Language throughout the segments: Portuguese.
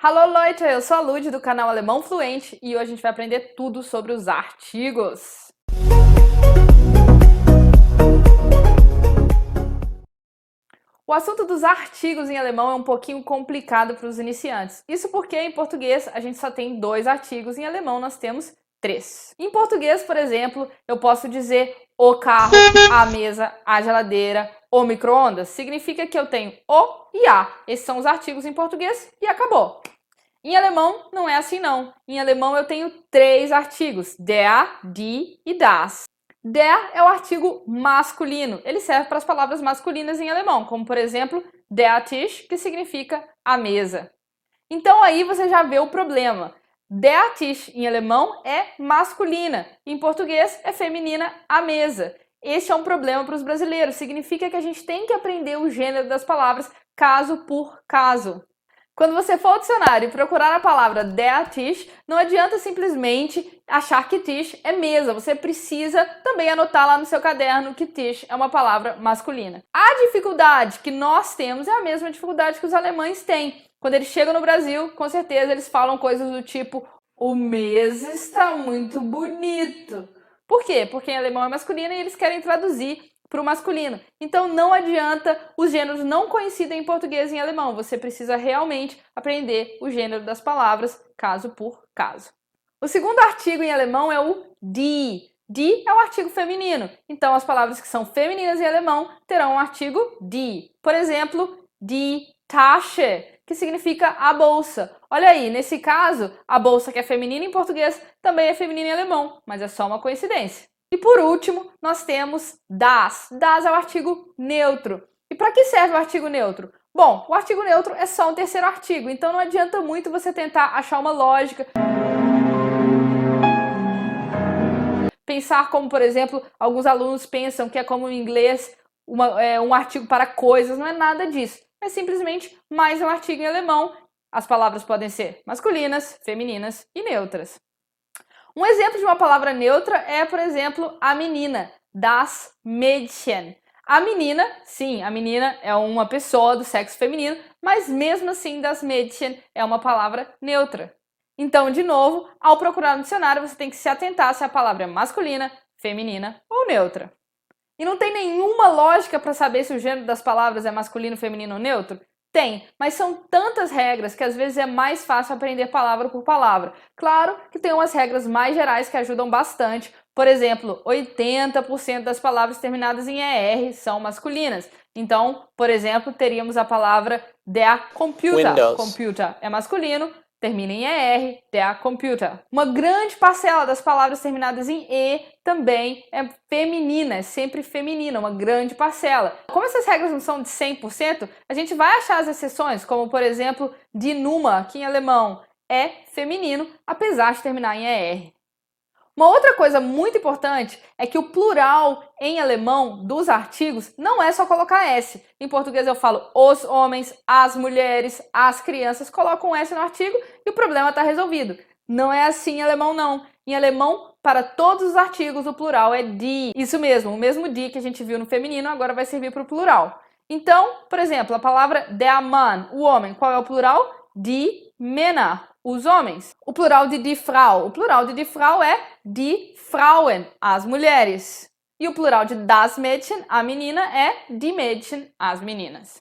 Hallo Leute, eu sou a Lud do canal Alemão Fluente e hoje a gente vai aprender tudo sobre os artigos. O assunto dos artigos em alemão é um pouquinho complicado para os iniciantes. Isso porque em português a gente só tem 2 artigos, em alemão nós temos 3. Em português, por exemplo, eu posso dizer o carro, a mesa, a geladeira, o micro-ondas. Significa que eu tenho o e a. Esses são os artigos em português e acabou. Em alemão, não é assim não. Em alemão eu tenho 3 artigos, der, die e das. Der é o artigo masculino. Ele serve para as palavras masculinas em alemão, como por exemplo, der Tisch, que significa a mesa. Então aí você já vê o problema. Der Tisch em alemão é masculina, em português é feminina a mesa. Este é um problema para os brasileiros, significa que a gente tem que aprender o gênero das palavras caso por caso. Quando você for ao dicionário e procurar a palavra der Tisch, não adianta simplesmente achar que Tisch é mesa. Você precisa também anotar lá no seu caderno que Tisch é uma palavra masculina. A dificuldade que nós temos é a mesma dificuldade que os alemães têm. Quando eles chegam no Brasil, com certeza eles falam coisas do tipo o mês está muito bonito. Por quê? Porque em alemão é masculino e eles querem traduzir para o masculino. Então não adianta os gêneros não coincidirem em português e em alemão. Você precisa realmente aprender o gênero das palavras caso por caso. O segundo artigo em alemão é o die. Die é o artigo feminino. Então as palavras que são femininas em alemão terão o artigo die. Por exemplo, die Tasche, que significa a bolsa. Olha aí, nesse caso, a bolsa que é feminina em português também é feminina em alemão, mas é só uma coincidência. E por último, nós temos das. Das é o artigo neutro. E para que serve o artigo neutro? Bom, o artigo neutro é só um terceiro artigo, então não adianta muito você tentar achar uma lógica. Pensar como, por exemplo, alguns alunos pensam que é como em inglês um artigo para coisas, não é nada disso. É simplesmente mais um artigo em alemão. As palavras podem ser masculinas, femininas e neutras. Um exemplo de uma palavra neutra é, por exemplo, a menina, das Mädchen. A menina, sim, a menina é uma pessoa do sexo feminino, mas mesmo assim, das Mädchen é uma palavra neutra. Então, de novo, ao procurar no dicionário, você tem que se atentar se a palavra é masculina, feminina ou neutra. E não tem nenhuma lógica para saber se o gênero das palavras é masculino, feminino ou neutro? Tem, mas são tantas regras que às vezes é mais fácil aprender palavra por palavra. Claro que tem umas regras mais gerais que ajudam bastante. Por exemplo, 80% das palavras terminadas em ER são masculinas. Então, por exemplo, teríamos a palavra der Computer. Windows. Computer é masculino, termina em ER, der Computer. Uma grande parcela das palavras terminadas em E também é feminina, é sempre feminina, uma grande parcela. Como essas regras não são de 100%, a gente vai achar as exceções, como por exemplo, die Nummer, que em alemão é feminino, apesar de terminar em ER. Uma outra coisa muito importante é que o plural em alemão dos artigos não é só colocar S. Em português eu falo os homens, as mulheres, as crianças, coloco um S no artigo e o problema está resolvido. Não é assim em alemão não. Em alemão, para todos os artigos, o plural é die. Isso mesmo, o mesmo die que a gente viu no feminino agora vai servir para o plural. Então, por exemplo, a palavra der Mann, o homem, qual é o plural? Die Männer, os homens. O plural de die Frau. O plural de die Frau é die Frauen, as mulheres. E o plural de das Mädchen, a menina, é die Mädchen, as meninas.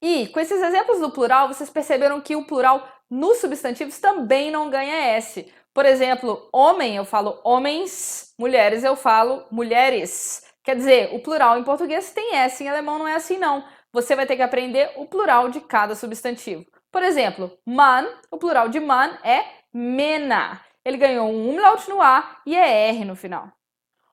E com esses exemplos do plural, vocês perceberam que o plural nos substantivos também não ganha S. Por exemplo, homem eu falo homens, mulheres eu falo mulheres. Quer dizer, o plural em português tem S, em alemão não é assim não. Você vai ter que aprender o plural de cada substantivo. Por exemplo, Mann, o plural de Mann é Männer. Ele ganhou um umlaut no A e é R no final.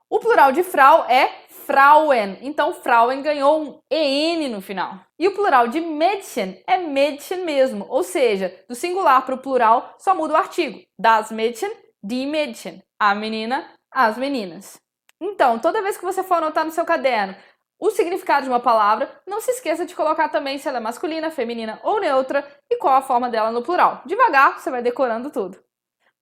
O plural de Frau é Frauen, então Frauen ganhou um EN no final. E o plural de Mädchen é Mädchen mesmo, ou seja, do singular para o plural só muda o artigo. Das Mädchen, die Mädchen. A menina, as meninas. Então, toda vez que você for anotar no seu caderno o significado de uma palavra, não se esqueça de colocar também se ela é masculina, feminina ou neutra e qual a forma dela no plural. Devagar, você vai decorando tudo.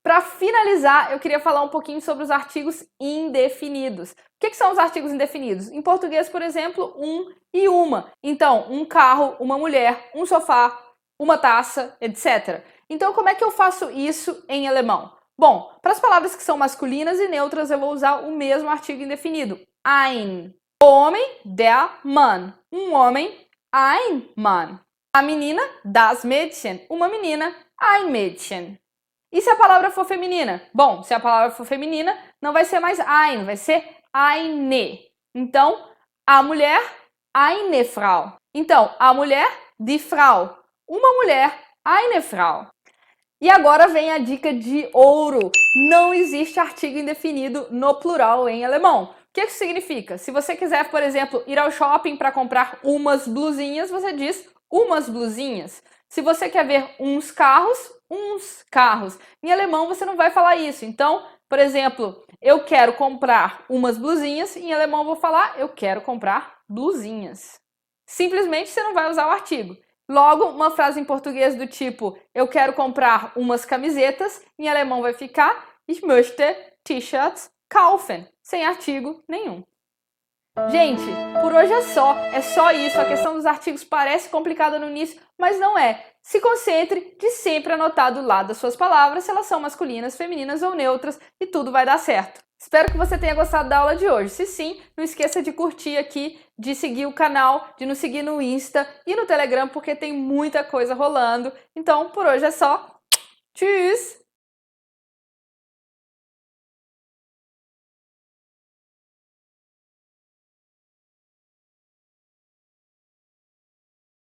Para finalizar, eu queria falar um pouquinho sobre os artigos indefinidos. O que são os artigos indefinidos? Em português, por exemplo, um e uma. Então, um carro, uma mulher, um sofá, uma taça, etc. Então, como é que eu faço isso em alemão? Bom, para as palavras que são masculinas e neutras, eu vou usar o mesmo artigo indefinido, ein. O homem, der Mann. Um homem, ein Mann. A menina, das Mädchen. Uma menina, ein Mädchen. E se a palavra for feminina? Bom, se a palavra for feminina, não vai ser mais ein, vai ser eine. Então, a mulher, eine Frau. Então, a mulher, die Frau. Uma mulher, eine Frau. E agora vem a dica de ouro. Não existe artigo indefinido no plural em alemão. O que isso significa? Se você quiser, por exemplo, ir ao shopping para comprar umas blusinhas, você diz umas blusinhas. Se você quer ver uns carros. Em alemão você não vai falar isso. Então, por exemplo, eu quero comprar umas blusinhas. Em alemão eu vou falar eu quero comprar blusinhas. Simplesmente você não vai usar o artigo. Logo, uma frase em português do tipo eu quero comprar umas camisetas, em alemão vai ficar Ich möchte T-shirts kaufen, sem artigo nenhum. Gente, por hoje é só isso. A questão dos artigos parece complicada no início, mas não é. Se concentre de sempre anotar do lado das suas palavras se elas são masculinas, femininas ou neutras e tudo vai dar certo. Espero que você tenha gostado da aula de hoje. Se sim, não esqueça de curtir aqui, de seguir o canal, de nos seguir no Insta e no Telegram, porque tem muita coisa rolando. Então, por hoje é só. Tschüss!